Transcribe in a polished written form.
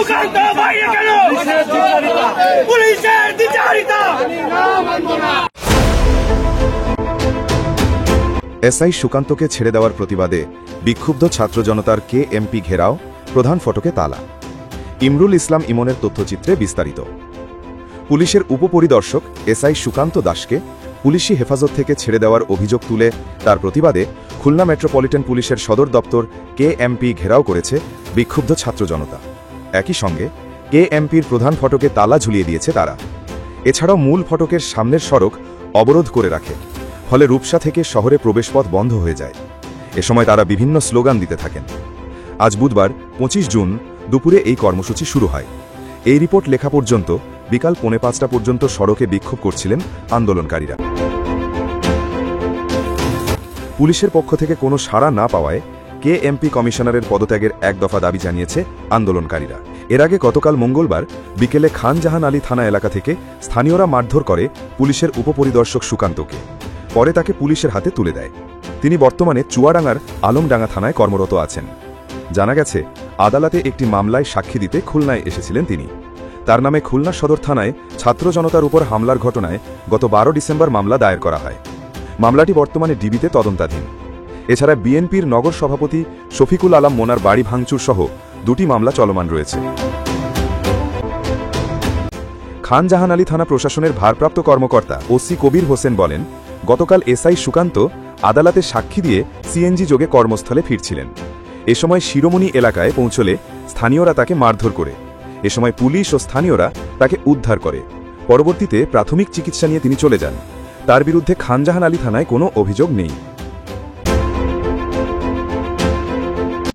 সুকান্ত বাইরে কেন? পুলিশের দ্বিচারিতা। এসআই সুকান্তকে ছেড়ে দেওয়ার প্রতিবাদে বিক্ষুব্ধ ছাত্র জনতার কেএমপি ঘেরাও, প্রধান ফটকে তালা। ইমরুল ইসলাম ইমনের তথ্যচিত্রে বিস্তারিত। পুলিশের উপপরিদর্শক এসআই সুকান্ত দাসকে পুলিশি হেফাজত থেকে ছেড়ে দেওয়ার অভিযোগ তুলে তার প্রতিবাদে খুলনা মেট্রোপলিটন পুলিশের সদর দপ্তর কেএমপি ঘেরাও করেছে বিক্ষুব্ধ ছাত্র জনতা। একই সঙ্গে কেএমপির প্রধান ফটকে তালা ঝুলিয়ে দিয়েছে তারা। এছাড়াও মূল ফটকের সামনের সড়ক অবরোধ করে রাখে, ফলে রূপসা থেকে শহরে প্রবেশপথ বন্ধ হয়ে যায়। এ সময় তারা বিভিন্ন স্লোগান দিতে থাকেন। আজ বুধবার 25 জুন দুপুরে এই কর্মসূচি শুরু হয়। এই রিপোর্ট লেখা পর্যন্ত বিকাল 4:45 পর্যন্ত সড়কে বিক্ষোভ করছিলেন আন্দোলনকারীরা। পুলিশের পক্ষ থেকে কোনো সাড়া না পাওয়ায় কেএমপি কমিশনারের পদত্যাগের এক দফা দাবি জানিয়েছে আন্দোলনকারীরা। এর আগে গতকাল মঙ্গলবার বিকেলে খানজাহান আলী থানা এলাকা থেকে স্থানীয়রা মারধর করে পুলিশের উপপরিদর্শক সুকান্তকে। পরে তাকে পুলিশের হাতে তুলে দেয়। তিনি বর্তমানে চুয়াডাঙ্গার আলমডাঙ্গা থানায় কর্মরত আছেন। জানা গেছে, আদালতে একটি মামলায় সাক্ষী দিতে খুলনায় এসেছিলেন তিনি। তার নামে খুলনা সদর থানায় ছাত্র জনতার উপর হামলার ঘটনায় গত 12 ডিসেম্বর মামলা দায়ের করা হয়। মামলাটি বর্তমানে ডিবিতে তদন্তাধীন। এছাড়া বিএনপির নগর সভাপতি শফিকুল আলম মোনার বাড়ি ভাঙচুর সহ 2টি মামলা চলমান রয়েছে। খানজাহান আলী থানা প্রশাসনের ভারপ্রাপ্ত কর্মকর্তা ওসি কবির হোসেন বলেন, গতকাল এসআই সুকান্ত আদালতে সাক্ষী দিয়ে সিএনজি যোগে কর্মস্থলে ফিরছিলেন। এ সময় শিরোমণি এলাকায় পৌঁছলে স্থানীয়রা তাকে মারধর করে। এ সময় পুলিশ ও স্থানীয়রা তাকে উদ্ধার করে। পরবর্তীতে প্রাথমিক চিকিৎসা নিয়ে তিনি চলে যান। তার বিরুদ্ধে খানজাহান আলী থানায় কোনো অভিযোগ নেই।